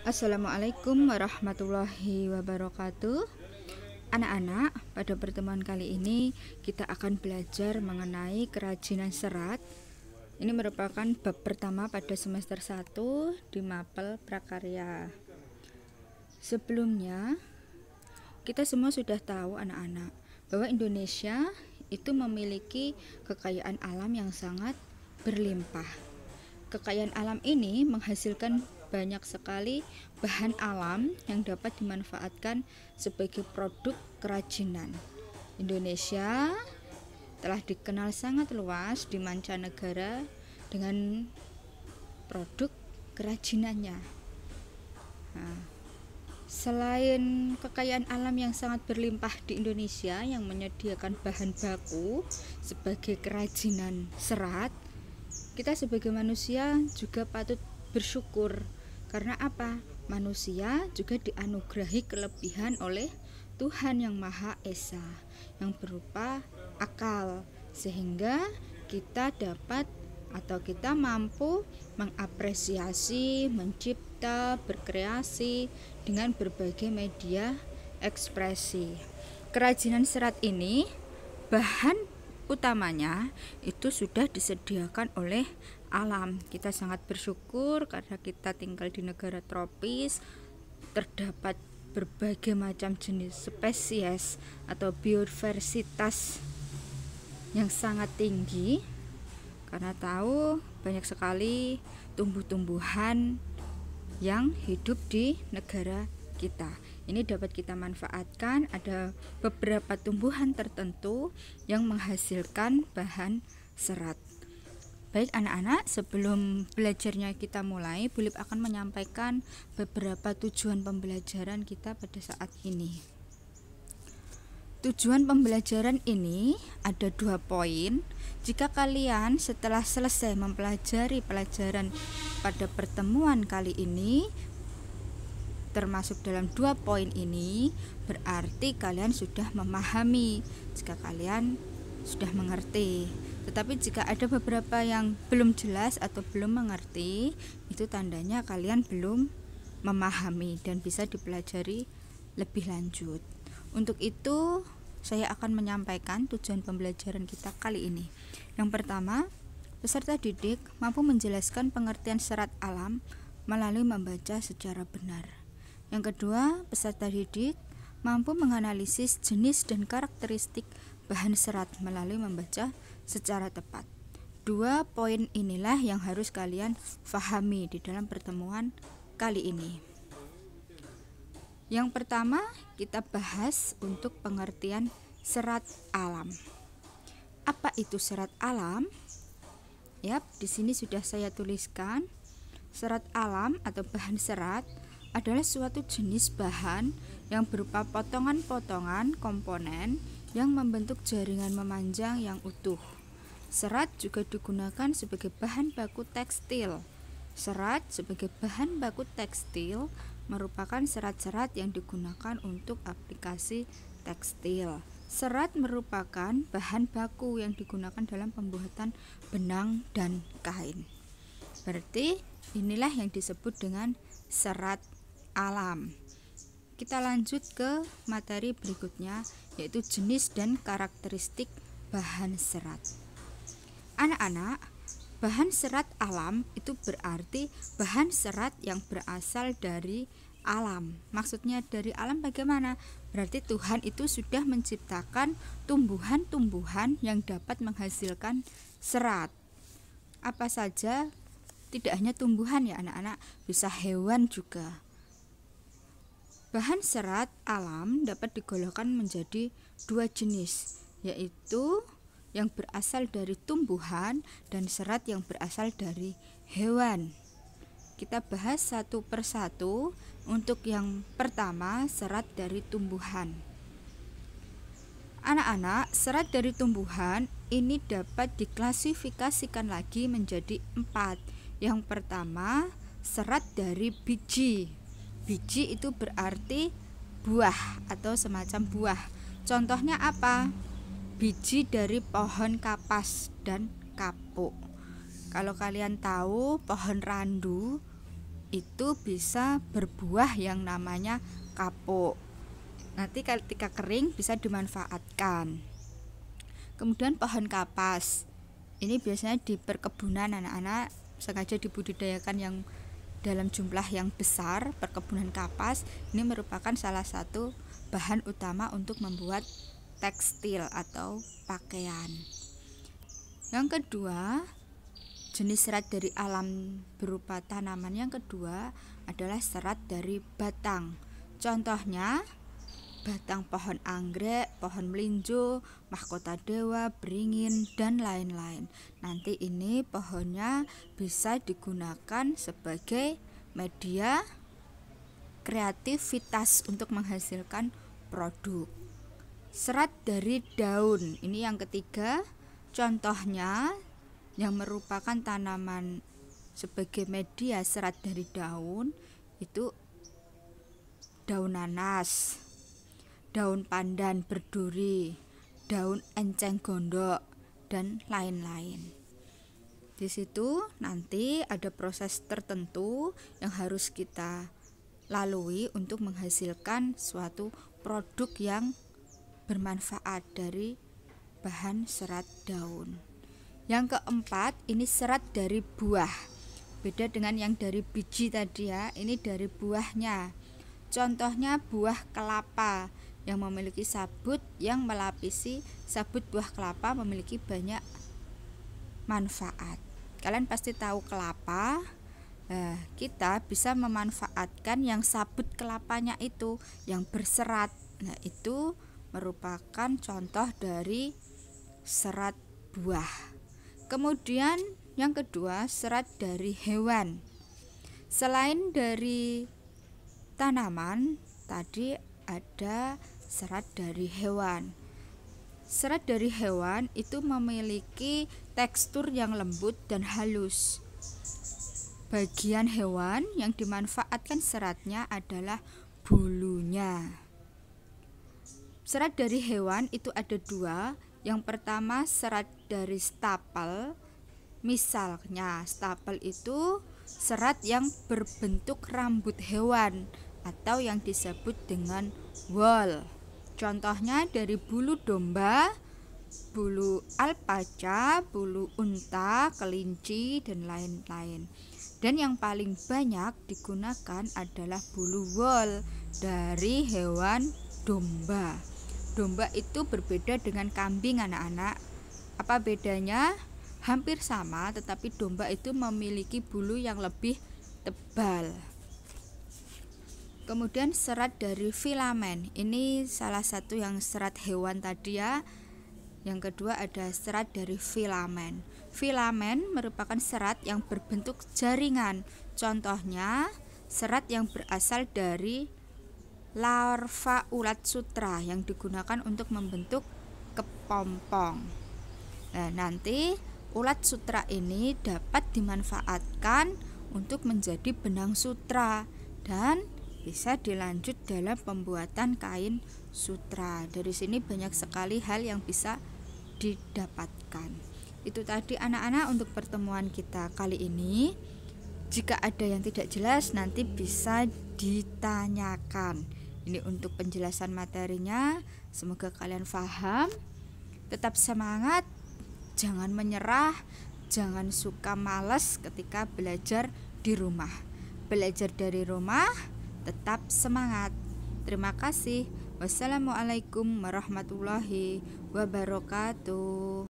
Assalamualaikum warahmatullahi wabarakatuh. Anak-anak, pada pertemuan kali ini kita akan belajar mengenai kerajinan serat. Ini merupakan bab pertama pada semester 1 di Mapel Prakarya. Sebelumnya, kita semua sudah tahu anak-anak bahwa Indonesia itu memiliki kekayaan alam yang sangat berlimpah. Kekayaan alam ini menghasilkan banyak sekali bahan alam yang dapat dimanfaatkan sebagai produk kerajinan. Indonesia telah dikenal sangat luas di mancanegara dengan produk kerajinannya. Nah, selain kekayaan alam yang sangat berlimpah di Indonesia yang menyediakan bahan baku sebagai kerajinan serat, kita sebagai manusia juga patut bersyukur. Karena apa? Manusia juga dianugerahi kelebihan oleh Tuhan yang Maha Esa yang berupa akal, sehingga kita dapat atau kita mampu mengapresiasi, mencipta, berkreasi dengan berbagai media ekspresi. Kerajinan serat ini bahan utamanya itu sudah disediakan oleh alam. Kita sangat bersyukur karena kita tinggal di negara tropis, terdapat berbagai macam jenis spesies atau biodiversitas yang sangat tinggi, karena tahu banyak sekali tumbuh-tumbuhan yang hidup di negara kita. Ini dapat kita manfaatkan. Ada beberapa tumbuhan tertentu yang menghasilkan bahan serat. Baik anak-anak, sebelum belajarnya kita mulai, Bu Lip akan menyampaikan beberapa tujuan pembelajaran kita pada saat ini. Tujuan pembelajaran ini ada 2 poin. Jika kalian setelah selesai mempelajari pelajaran pada pertemuan kali ini, termasuk dalam 2 poin ini, berarti kalian sudah memahami. Jika kalian sudah mengerti. Tetapi jika ada beberapa yang belum jelas atau belum mengerti, itu tandanya kalian belum memahami dan bisa dipelajari lebih lanjut. Untuk itu, saya akan menyampaikan tujuan pembelajaran kita kali ini. Yang pertama, peserta didik mampu menjelaskan pengertian serat alam melalui membaca secara benar. Yang kedua, peserta didik mampu menganalisis jenis dan karakteristik bahan serat melalui membaca secara tepat. 2 poin inilah yang harus kalian fahami di dalam pertemuan kali ini. Yang pertama, kita bahas untuk pengertian serat alam. Apa itu serat alam? Yap, di sini sudah saya tuliskan. Serat alam atau bahan serat adalah suatu jenis bahan yang berupa potongan-potongan komponen yang membentuk jaringan memanjang yang utuh. Serat juga digunakan sebagai bahan baku tekstil. Serat sebagai bahan baku tekstil merupakan serat-serat yang digunakan untuk aplikasi tekstil. Serat merupakan bahan baku yang digunakan dalam pembuatan benang dan kain. Berarti inilah yang disebut dengan serat alam. Kita lanjut ke materi berikutnya, yaitu jenis dan karakteristik bahan serat. Anak-anak, bahan serat alam itu berarti bahan serat yang berasal dari alam. Maksudnya dari alam bagaimana? Berarti Tuhan itu sudah menciptakan tumbuhan-tumbuhan yang dapat menghasilkan serat. Apa saja? Tidak hanya tumbuhan ya anak-anak, bisa hewan juga. Bahan serat alam dapat digolongkan menjadi 2 jenis, yaitu yang berasal dari tumbuhan dan serat yang berasal dari hewan. Kita bahas satu persatu. Untuk yang pertama, serat dari tumbuhan. Anak-anak, serat dari tumbuhan ini dapat diklasifikasikan lagi menjadi 4. Yang pertama, serat dari biji. Biji itu berarti buah atau semacam buah. Contohnya apa? Biji dari pohon kapas dan kapuk. Kalau kalian tahu pohon randu itu bisa berbuah yang namanya kapuk. Nanti ketika kering bisa dimanfaatkan. Kemudian pohon kapas. Ini biasanya di perkebunan anak-anak sengaja dibudidayakan yang dalam jumlah yang besar. Perkebunan kapas ini merupakan salah satu bahan utama untuk membuat tekstil atau pakaian. Yang kedua, jenis serat dari alam berupa tanaman yang kedua adalah serat dari batang. Contohnya batang pohon anggrek, pohon melinjo, mahkota dewa, beringin, dan lain-lain. Nanti ini pohonnya bisa digunakan sebagai media kreativitas untuk menghasilkan produk. Serat dari daun, ini yang ketiga. Contohnya yang merupakan tanaman sebagai media serat dari daun itu daun nanas, daun pandan berduri, daun enceng gondok, dan lain-lain. Di situ nanti ada proses tertentu yang harus kita lalui untuk menghasilkan suatu produk yang bermanfaat dari bahan serat daun. Yang keempat, ini serat dari buah. Beda dengan yang dari biji tadi ya, ini dari buahnya. Contohnya buah kelapa yang memiliki sabut yang melapisi sabut buah kelapa memiliki banyak manfaat. Kalian pasti tahu kelapa. Kita bisa memanfaatkan yang sabut kelapanya itu yang berserat. Nah, itu merupakan contoh dari serat buah. Kemudian yang kedua, serat dari hewan. Selain dari tanaman, tadi ada serat dari hewan. Serat dari hewan itu memiliki tekstur yang lembut dan halus. Bagian hewan yang dimanfaatkan seratnya adalah bulunya. Serat dari hewan itu ada dua. Yang pertama serat dari stapel. Misalnya stapel itu serat yang berbentuk rambut hewan atau yang disebut dengan wool. Contohnya dari bulu domba, bulu alpaca, bulu unta, kelinci, dan lain-lain. Dan yang paling banyak digunakan adalah bulu wool dari hewan domba. Domba itu berbeda dengan kambing anak-anak. Apa bedanya? Hampir sama, tetapi domba itu memiliki bulu yang lebih tebal. Kemudian serat dari filamen. Ini salah satu yang serat hewan tadi ya. Yang kedua ada serat dari filamen. Filamen merupakan serat yang berbentuk jaringan. Contohnya serat yang berasal dari larva ulat sutra yang digunakan untuk membentuk kepompong. Nah, nanti ulat sutra ini dapat dimanfaatkan untuk menjadi benang sutra dan bisa dilanjut dalam pembuatan kain sutra. Dari sini banyak sekali hal yang bisa didapatkan. Itu tadi anak-anak untuk pertemuan kita kali ini. Jika ada yang tidak jelas nanti bisa ditanyakan. Ini untuk penjelasan materinya. Semoga kalian paham. Tetap semangat, jangan menyerah, jangan suka malas ketika belajar di rumah. Belajar dari rumah, tetap semangat. Terima kasih. Wassalamualaikum warahmatullahi wabarakatuh.